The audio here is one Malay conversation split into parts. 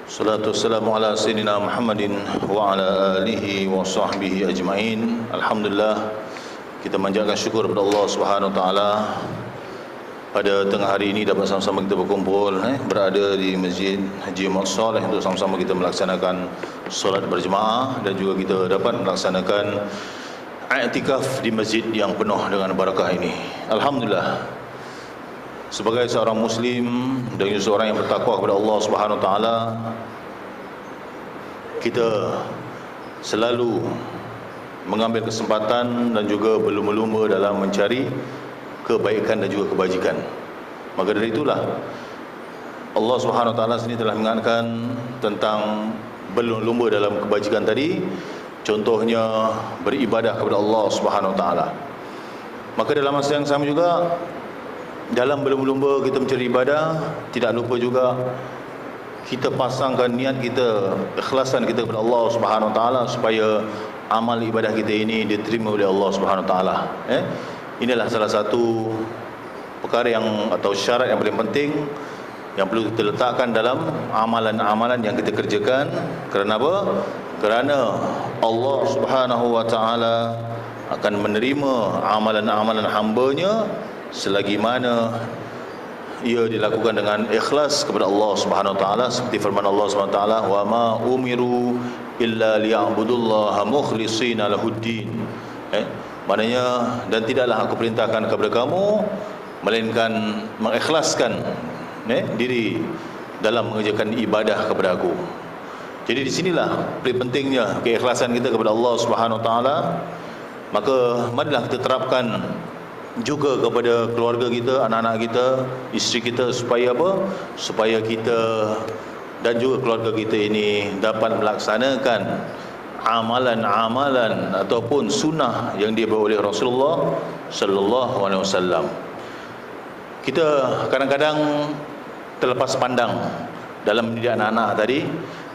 Salatu wassalamu ala sayyidina Muhammadin wa ala alihi wa sahbihi ajma'in. Alhamdulillah, kita manjatkan syukur kepada Allah Subhanahu wa taala pada tengah hari ini dapat sama-sama kita berkumpul berada di Masjid Haji Muhammad Saleh untuk sama-sama kita melaksanakan solat berjemaah dan juga kita dapat melaksanakan i'tikaf di masjid yang penuh dengan barakah ini. Alhamdulillah, sebagai seorang muslim dan juga seorang yang bertakwa kepada Allah Subhanahu wa taala, kita selalu mengambil kesempatan dan juga berlumba-lumba dalam mencari kebaikan dan juga kebajikan. Maka dari itulah Allah Subhanahu wa taala sendiri telah mengingatkan tentang berlumba-lumba dalam kebajikan tadi. Contohnya beribadah kepada Allah Subhanahu wa taala. Maka dalam masa yang sama juga, dalam berlumba-lumba kita mencari ibadah, tidak lupa juga kita pasangkan niat kita, ikhlasan kita kepada Allah Subhanahu wa taala supaya amal ibadah kita ini diterima oleh Allah Subhanahu wa taala. Inilah salah satu perkara yang atau syarat yang paling penting yang perlu kita letakkan dalam amalan-amalan yang kita kerjakan. Kerana apa? Kerana Allah Subhanahu wa taala akan menerima amalan-amalan hamba-Nya selagi mana ia dilakukan dengan ikhlas kepada Allah Subhanahu wa taala, seperti firman Allah Subhanahu wa taala, wa ma umiru illa liya'budullaha mukhlishina lahuddin. Maknanya, dan tidaklah aku perintahkan kepada kamu melainkan mengikhlaskan diri dalam mengerjakan ibadah kepada aku. Jadi di sinilah paling pentingnya keikhlasan kita kepada Allah Subhanahu wa taala. Maka marilah kita terapkan juga kepada keluarga kita, anak-anak kita, isteri kita, supaya apa? Supaya kita dan juga keluarga kita ini dapat melaksanakan amalan-amalan ataupun sunnah yang dibawa oleh Rasulullah sallallahu alaihi wasallam. Kita kadang-kadang terlepas pandang dalam mendidik anak-anak tadi.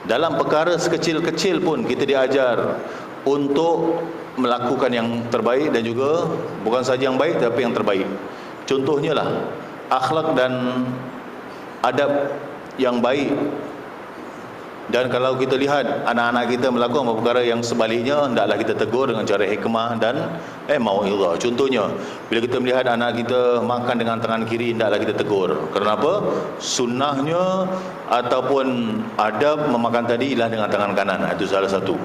Dalam perkara sekecil-kecil pun kita diajar untuk melakukan yang terbaik dan juga bukan saja yang baik tapi yang terbaik. Contohnya lah akhlak dan adab yang baik. Dan kalau kita lihat anak-anak kita melakukan perkara yang sebaliknya, hendaklah kita tegur dengan cara hikmah dan mau'izah. Contohnya, bila kita melihat anak kita makan dengan tangan kiri, hendaklah kita tegur. Kenapa? Sunnahnya ataupun adab memakan tadi ialah dengan tangan kanan. Itu salah satu.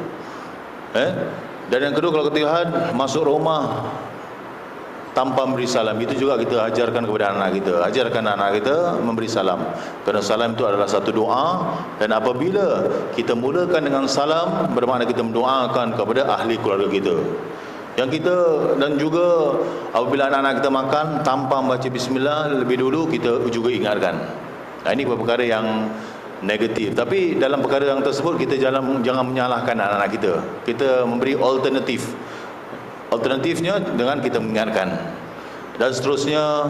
Dan yang kedua, kalau kita lihat masuk rumah tanpa memberi salam, itu juga kita ajarkan kepada anak kita. Ajarkan anak kita memberi salam, kerana salam itu adalah satu doa. Dan apabila kita mulakan dengan salam, bermakna kita mendoakan kepada ahli keluarga kita. Yang kita, dan juga apabila anak-anak kita makan tanpa membaca bismillah, lebih dulu kita juga ingatkan. Ini perkara yang negatif. Tapi dalam perkara yang tersebut kita jangan menyalahkan anak-anak kita. Kita memberi alternatif. Alternatifnya dengan kita mengingatkan. Dan seterusnya,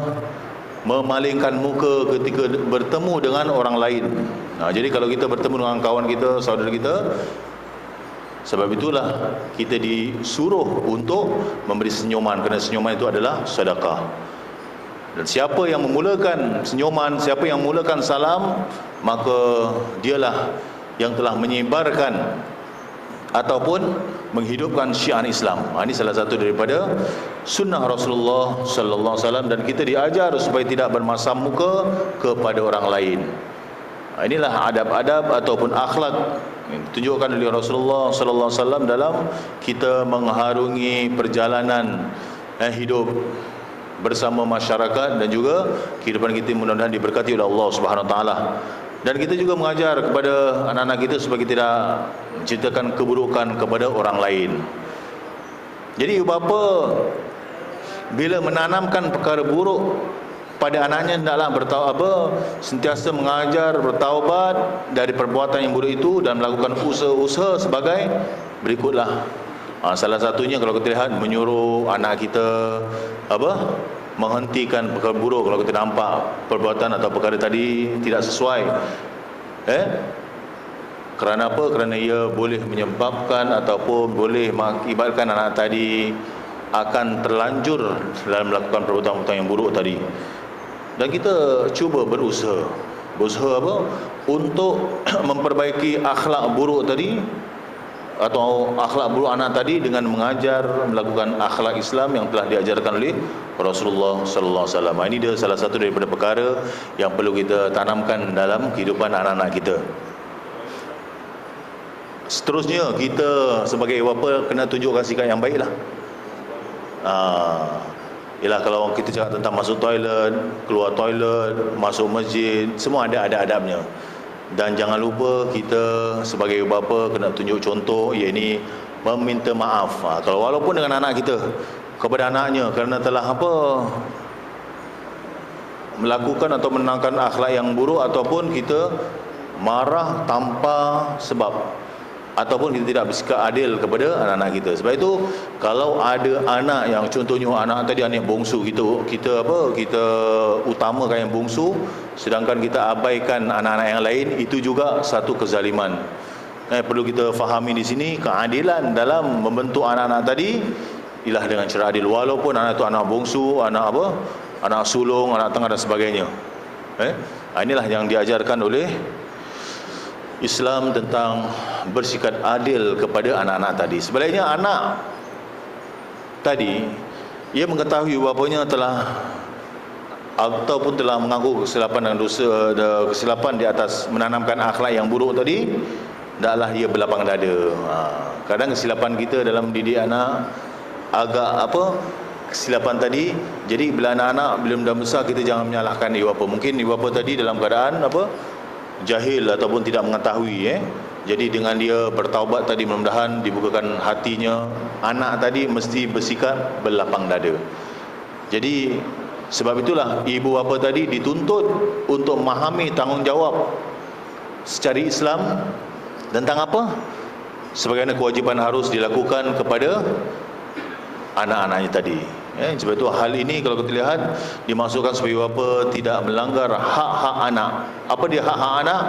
memalingkan muka ketika bertemu dengan orang lain. Jadi kalau kita bertemu dengan kawan kita, saudara kita, sebab itulah kita disuruh untuk memberi senyuman, kerana senyuman itu adalah sedekah. Dan siapa yang memulakan senyuman, siapa yang memulakan salam, maka dialah yang telah menyebarkan ataupun menghidupkan syiar Islam. Ini salah satu daripada sunnah Rasulullah sallallahu alaihi wasallam, dan kita diajar supaya tidak bermasam muka kepada orang lain. Inilah adab-adab ataupun akhlak yang ditunjukkan oleh Rasulullah sallallahu alaihi wasallam dalam kita mengharungi perjalanan hidup bersama masyarakat, dan juga kehidupan kita mudah-mudahan diberkati oleh Allah Subhanahu wa taala. Dan kita juga mengajar kepada anak-anak kita supaya tidak menceritakan keburukan kepada orang lain. Jadi ibu bapa bila menanamkan perkara buruk pada anaknya, hendaklah sentiasa mengajar bertaubat dari perbuatan yang buruk itu dan melakukan usaha-usaha sebagai berikutlah. Salah satunya kalau kita lihat, menyuruh anak kita menghentikan perkara buruk kalau kita nampak perbuatan atau perkara tadi tidak sesuai. Kerana apa? Kerana ia boleh menyebabkan ataupun boleh mengakibatkan anak tadi akan terlanjur dalam melakukan perbuatan-perbuatan yang buruk tadi. Dan kita cuba berusaha untuk memperbaiki akhlak buruk tadi atau akhlak buruk anak tadi dengan mengajar melakukan akhlak Islam yang telah diajarkan oleh Rasulullah sallallahu alaihi wasallam. Ini dia salah satu daripada perkara yang perlu kita tanamkan dalam kehidupan anak-anak kita. Seterusnya, kita sebagai bapa kena tunjukkan sikap yang baiklah. Ialah kalau kita cakap tentang masuk toilet, keluar toilet, masuk masjid, semua ada adab-adabnya. Dan jangan lupa kita sebagai bapa kena tunjuk contoh, iaitu meminta maaf. Kalau walaupun dengan anak kita, kepada anaknya kerana telah melakukan atau menangkan akhlak yang buruk, ataupun kita marah tanpa sebab, ataupun kita tidak bersikap adil kepada anak-anak kita. Sebab itu kalau ada anak yang contohnya anak tadi anak bongsu, kita utamakan yang bongsu sedangkan kita abaikan anak-anak yang lain, itu juga satu kezaliman. Perlu kita fahami di sini keadilan dalam membentuk anak-anak tadi ialah dengan cara adil, walaupun anak itu anak bongsu, anak sulung, anak tengah dan sebagainya. Inilah yang diajarkan oleh Islam tentang bersikap adil kepada anak-anak tadi. Sebaliknya anak tadi, ia mengetahui bapanya telah ataupun telah mengaku kesilapan dan dosa, kesilapan di atas menanamkan akhlak yang buruk tadi, hendaklah ia berlapang dada. Kadang kesilapan kita dalam mendidik anak agak kesilapan tadi. Jadi bila anak-anak belum dah besar, kita jangan menyalahkan ibu bapa. Mungkin ibu bapa tadi dalam keadaan jahil ataupun tidak mengetahui. Jadi dengan dia bertaubat tadi, mudah-mudahan dibukakan hatinya. Anak tadi mesti bersikap berlapang dada. Jadi sebab itulah ibu bapa tadi dituntut untuk memahami tanggungjawab secara Islam tentang apa? Sebagaimana kewajipan harus dilakukan kepada anak-anaknya tadi. Sebab itu hal ini kalau kita lihat dimasukkan supaya bapa tidak melanggar hak-hak anak. Apa dia hak-hak anak?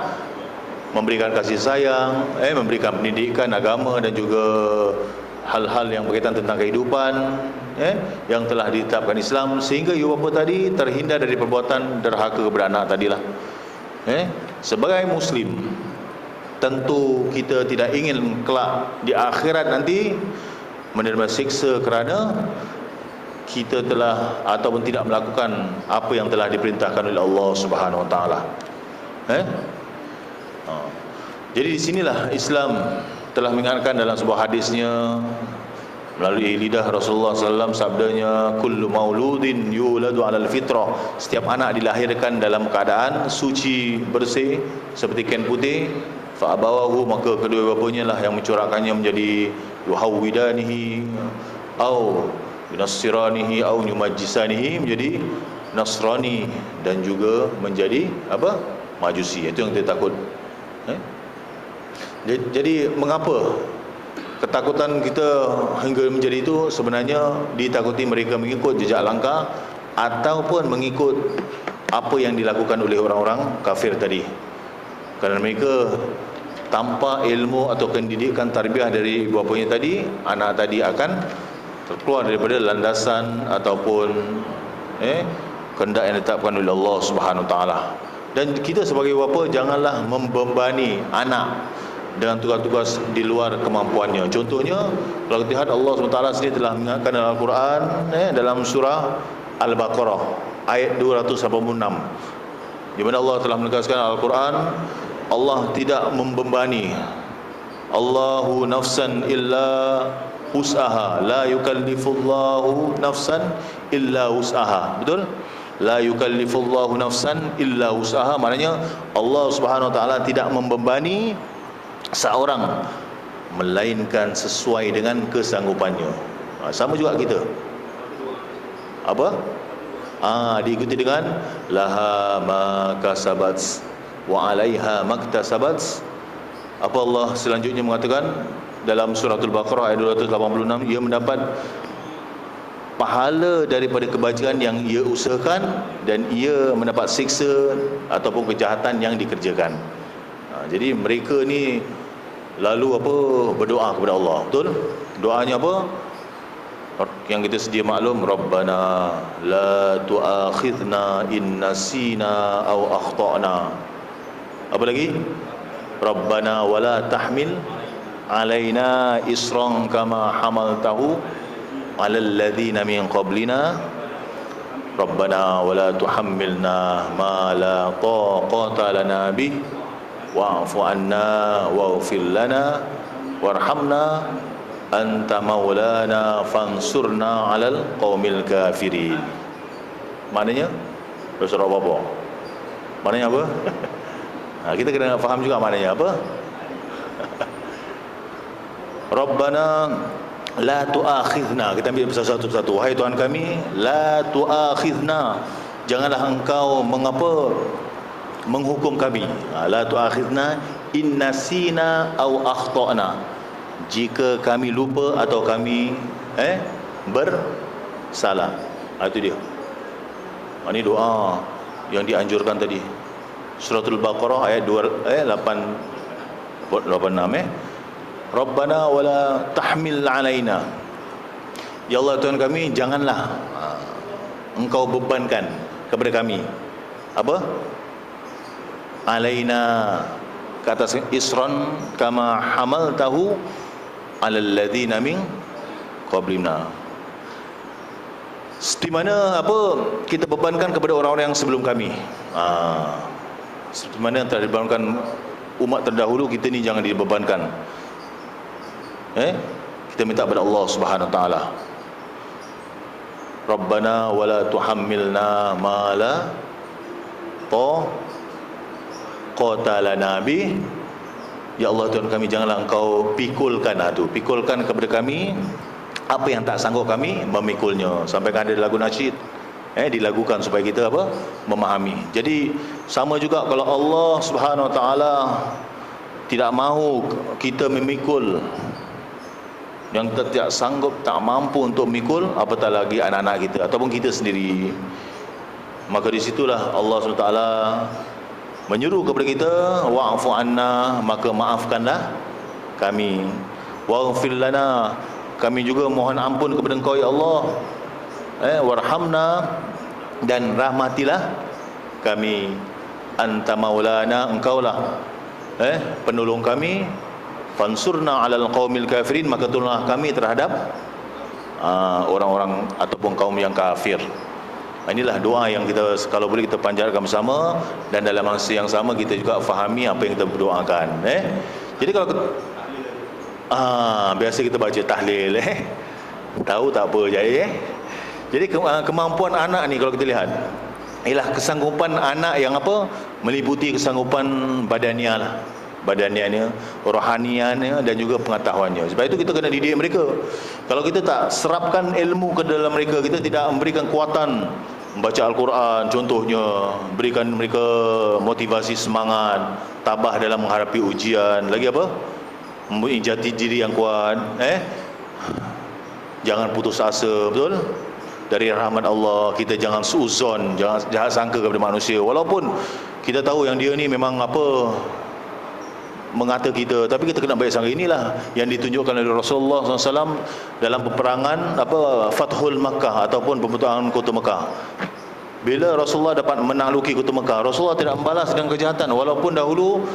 Memberikan kasih sayang, memberikan pendidikan agama dan juga hal-hal yang berkaitan tentang kehidupan yang telah ditetapkan Islam, sehingga ibu bapa tadi terhindar dari perbuatan derhaka kepada anak tadilah. Sebagai Muslim, tentu kita tidak ingin kelak di akhirat nanti menerima siksa kerana kita telah ataupun tidak melakukan apa yang telah diperintahkan oleh Allah Subhanahu Wa Taala. Jadi di sinilah Islam telah mengingatkan dalam sebuah hadisnya melalui lidah Rasulullah SAW, sabdanya, kullu mauludin yuladu alal fitrah, setiap anak dilahirkan dalam keadaan suci, bersih seperti kain putih. Fa abawahu, maka kedua bapanya lah yang mencorakkannya menjadi yuhawwidanihi au yunassiranihi au yumajjisanihi, menjadi Nasrani dan juga menjadi Majusi. Itu yang kita takut. Jadi mengapa ketakutan kita hingga menjadi itu? Sebenarnya ditakuti mereka mengikut jejak langkah ataupun mengikut apa yang dilakukan oleh orang-orang kafir tadi. Kerana mereka tanpa ilmu atau pendidikan tarbiyah dari ibu bapanya tadi, anak tadi akan terkeluar daripada landasan ataupun kehendak yang ditetapkan oleh Allah Subhanahu Wa Taala. Dan kita sebagai bapa janganlah membebani anak dengan tugas-tugas di luar kemampuannya. Contohnya, kalau kita lihat Allah SWT sendiri telah mengingatkan dalam Al-Quran, dalam surah Al-Baqarah ayat 286, di mana Allah telah menegaskan Al-Quran, Allah tidak membebani, Allahu nafsan illa wus'aha, la yukallifullahu nafsan illa wus'aha. Betul? La yukallifullahu nafsan illa wus'aha, maknanya Allah Subhanahu Wa Taala tidak membebani seorang melainkan sesuai dengan kesanggupannya. Sama juga kita. Diikuti dengan laha ma kasabat wa 'alaiha maktasabat. Apa Allah selanjutnya mengatakan dalam suratul Baqarah ayat 286, ia mendapat pahala daripada kebajikan yang ia usahakan dan ia mendapat siksa ataupun kejahatan yang dikerjakan. Jadi mereka ni lalu berdoa kepada Allah. Betul? Doanya apa? Yang kita sedia maklum, Rabbana la tu'akhidna in nasina aw akhtana. Apa lagi? Rabbana wala tahmil alaina isran kama hamaltahu alal ladzina min qablina Rabbana wala tuhammilna ma la taqata lana bih wa'fu anna waghfir lana warhamna anta maulana fansurna 'alal qaumil kafirin. Maknanya surah apa? Maknanya apa? Kita kena faham juga maknanya apa. Rabbana la tu'akhidna, kita ambil satu-satu. Wahai Tuhan kami, la tu'akhidna, janganlah engkau menghukum kami. La tu'akhidna in nasina aw akhtana, jika kami lupa atau kami bersalah. Itu dia. Ini doa yang dianjurkan tadi. Suratul Baqarah ayat 86. Rabbana wala tahmil alaina, ya Allah Tuhan kami, janganlah engkau bebankan kepada kami apa? Alaina, ke atas isran kama hamaltahu alal ladzina min qablina, di mana apa kita bebankan kepada orang-orang yang sebelum kami. Di mana yang telah dibebankan umat terdahulu, kita ni jangan dibebankan. Kita minta kepada Allah Subhanahu wa taala. Rabbana wala tuhammilna ma la taqata lana bi. Ya Allah Tuhan kami, janganlah engkau pikulkan kepada kami apa yang tak sanggup kami memikulnya. Sampai kan ada lagu nasyid dilagukan supaya kita apa? Memahami. Jadi sama juga kalau Allah Subhanahu wa taala tidak mahu kita memikul, yang kita tidak sanggup, tak mampu untuk memikul, apatah lagi anak-anak kita ataupun kita sendiri. Maka disitulah Allah SWT menyuruh kepada kita, wa'fu anna, maka maafkanlah kami, waghfir lana, kami juga mohon ampun kepada Engkau ya Allah, warhamna, dan rahmatilah kami, anta maulana, Engkaulah penolong kami, fansurna 'alal qaumil kafirin, maka tolonglah kami terhadap orang-orang ataupun kaum yang kafir. Inilah doa yang kita kalau boleh kita panjatkan bersama, dan dalam masa yang sama kita juga fahami apa yang kita berdoakan. Jadi kalau biasa kita baca tahlil, tahu tak apa jadi. Jadi kemampuan anak ni kalau kita lihat ialah kesanggupan anak yang apa, meliputi kesanggupan badaniah lah, badaniannya, rohaniannya, dan juga pengetahuannya. Sebab itu kita kena didik mereka. Kalau kita tak serapkan ilmu ke dalam mereka, kita tidak memberikan kuatan membaca Al-Quran contohnya, berikan mereka motivasi, semangat, tabah dalam menghadapi ujian, lagi apa, mempunyai jati diri yang kuat, jangan putus asa, betul? Dari rahmat Allah, kita jangan suuzon, jangan jahat sangka kepada manusia. Walaupun kita tahu yang dia ni memang apa, mengata kita, tapi kita kena baik sangka. Inilah yang ditunjukkan oleh Rasulullah SAW dalam peperangan apa, Fathul Makkah ataupun pembentukan kota Mekah. Bila Rasulullah dapat menakluki kota Mekah, Rasulullah tidak membalas dengan kejahatan. Walaupun dahulu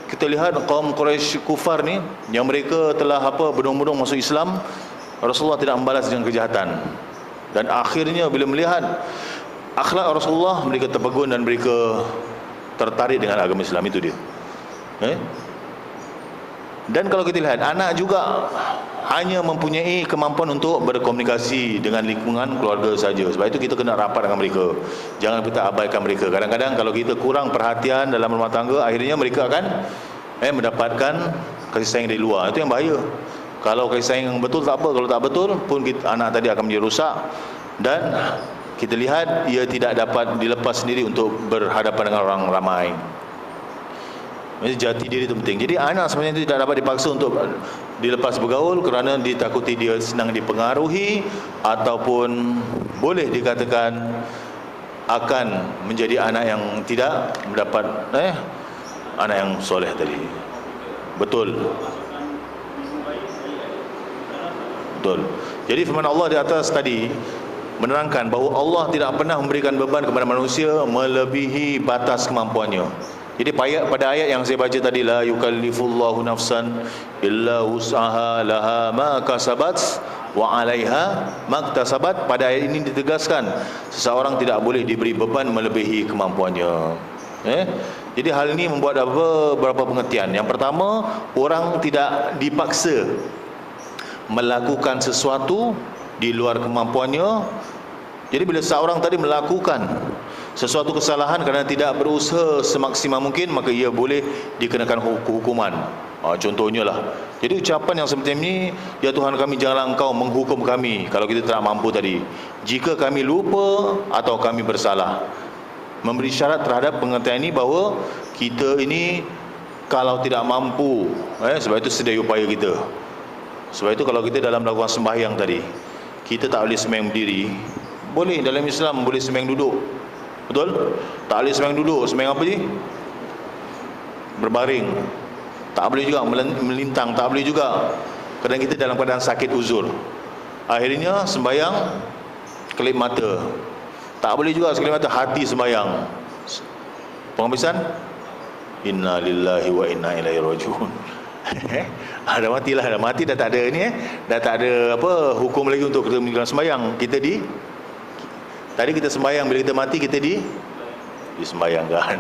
kita lihat kaum Quraisy kufar ni, yang mereka telah apa, berdung-berdung masuk Islam, Rasulullah tidak membalas dengan kejahatan. Dan akhirnya bila melihat akhlak Rasulullah, mereka terpegun dan mereka tertarik dengan agama Islam. Itu dia. Dan kalau kita lihat, anak juga hanya mempunyai kemampuan untuk berkomunikasi dengan lingkungan keluarga saja. Sebab itu kita kena rapat dengan mereka, jangan kita abaikan mereka. Kadang-kadang kalau kita kurang perhatian dalam rumah tangga, akhirnya mereka akan mendapatkan kasih sayang dari luar. Itu yang bahaya. Kalau kasih sayang yang betul tak apa, kalau tak betul pun anak tadi akan menjadi rusak, dan kita lihat ia tidak dapat dilepas sendiri untuk berhadapan dengan orang ramai. Jadi jati diri itu penting. Jadi anak sebenarnya itu tidak dapat dipaksa untuk dilepas bergaul kerana ditakuti dia senang dipengaruhi, ataupun boleh dikatakan akan menjadi anak yang tidak mendapat anak yang soleh tadi. Betul. Jadi firman Allah di atas tadi menerangkan bahawa Allah tidak pernah memberikan beban kepada manusia melebihi batas kemampuannya. Jadi pada ayat yang saya baca tadi, la yukallifullahu nafsan illa wus'aha laha ma kasabat wa 'alaiha maktasabat. Pada ayat ini ditegaskan seseorang tidak boleh diberi beban melebihi kemampuannya. Jadi hal ini membuat beberapa pengertian. Yang pertama, orang tidak dipaksa melakukan sesuatu di luar kemampuannya. Jadi bila seorang tadi melakukan sesuatu kesalahan kerana tidak berusaha semaksimal mungkin, maka ia boleh dikenakan hukuman. Contohnya lah, jadi ucapan yang seperti ini, ya Tuhan kami, janganlah Engkau menghukum kami kalau kita tidak mampu tadi, jika kami lupa atau kami bersalah. Memberi syarat terhadap pengertian ini bahawa kita ini kalau tidak mampu, sebab itu sedia upaya kita. Sebab itu kalau kita dalam melakukan sembahyang tadi, kita tak boleh sembahyang berdiri. Boleh, dalam Islam boleh sembahyang duduk. Betul? Tak boleh sembahyang duduk. Sembahyang apa je? Berbaring. Tak boleh juga melintang. Tak boleh juga. Kadang kita dalam keadaan sakit uzur. Akhirnya sembahyang kelip mata. Tak boleh juga sekelip mata hati sembahyang. Penghabisan? Inna lillahi wa inna ilaihi raji'un. Dah matilah, dah mati, dah tak ada ni, dah tak ada apa hukum lagi untuk kita menjalankan sembahyang. Tadi kita sembahyang, bila kita mati kita disembayangkan.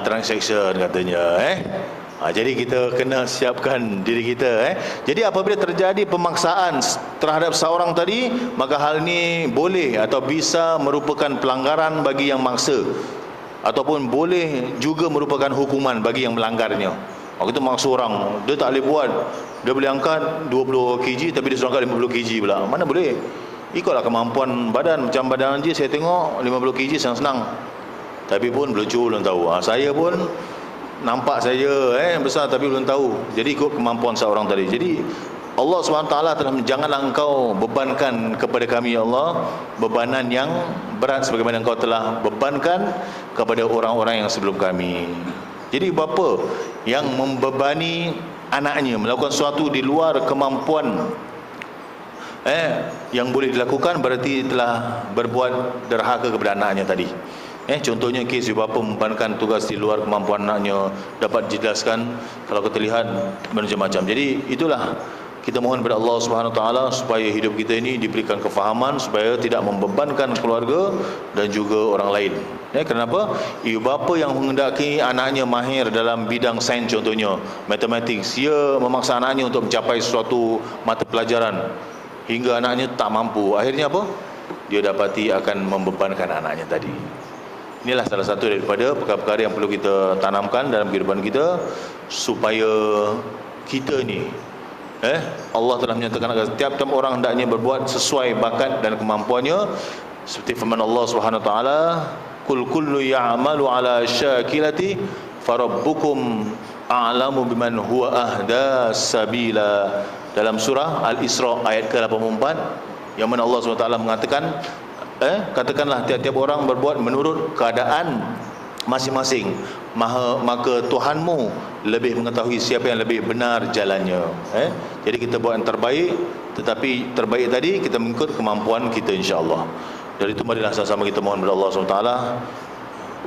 Transaction katanya. Jadi kita kena siapkan diri kita. Jadi apabila terjadi pemaksaan terhadap seorang tadi, maka hal ini boleh atau bisa merupakan pelanggaran bagi yang maksa, ataupun boleh juga merupakan hukuman bagi yang melanggarnya. Kita maksa orang, dia tak boleh buat, dia boleh angkat 20 kg tapi dia suruh angkat 50 kg pula. Mana boleh? Ikutlah kemampuan badan. Macam badan je saya tengok 50 kg senang-senang, tapi pun belucu belum tahu. Saya pun nampak saya besar tapi belum tahu. Jadi ikut kemampuan seorang tadi. Jadi Allah SWT telah, janganlah engkau bebankan kepada kami ya Allah bebanan yang berat sebagaimana engkau telah bebankan kepada orang-orang yang sebelum kami. Jadi bapa yang membebani anaknya melakukan sesuatu di luar kemampuan yang boleh dilakukan, berarti telah berbuat derhaka kepada anaknya tadi. Contohnya kes bapa membebankan tugas di luar kemampuan anaknya, dapat dijelaskan kalau kita lihat macam-macam. Jadi itulah kita mohon kepada Allah Subhanahu Wa Taala supaya hidup kita ini diberikan kefahaman, supaya tidak membebankan keluarga dan juga orang lain. Kenapa? Ibu bapa yang menghendaki anaknya mahir dalam bidang sains, contohnya matematik, ia memaksa anaknya untuk mencapai suatu mata pelajaran hingga anaknya tak mampu. Akhirnya apa? Dia dapati akan membebankan anaknya tadi. Inilah salah satu daripada perkara-perkara yang perlu kita tanamkan dalam kehidupan kita, supaya kita ni Allah telah menyatakan agar setiap orang hendaknya berbuat sesuai bakat dan kemampuannya, seperti firman Allah Subhanahu Wa Taala, kul kullu ya'malu ala syakilati farabbukum a'lamu biman huwa ahda sabila. Dalam surah Al-Isra ayat ke-84, yang mana Allah SWT mengatakan, katakanlah tiap-tiap orang berbuat menurut keadaan masing-masing, maka Tuhanmu lebih mengetahui siapa yang lebih benar jalannya. Jadi kita buat yang terbaik, tetapi terbaik tadi kita mengikut kemampuan kita, insya-Allah. Dari itu marilah sama-sama kita mohon kepada Allah SWT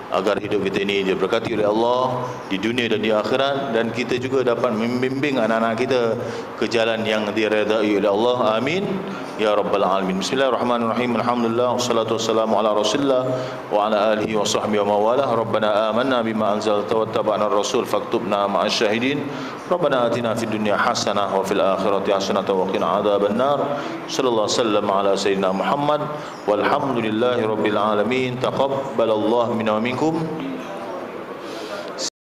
agar hidup kita ini diberkati oleh Allah di dunia dan di akhirat, dan kita juga dapat membimbing anak-anak kita ke jalan yang diredai oleh Allah. Amin ya rabbal alamin. Bismillahirrahmanirrahim. Alhamdulillah wassalatu wassalamu ala Rasulillah wa ala alihi wa sahbihi wa mawalah. Rabbana amanna bima anzalta wattaba'na ar-rasul faktubna ma'asy syahidin. Rabbana atina fid dunya hasanah wa fil akhirati hasanah wa qina adzabannar. Sallallahu wasallam ala sayyidina Muhammad walhamdulillahi rabbil alamin. Taqabbalallahu minna wa minkum.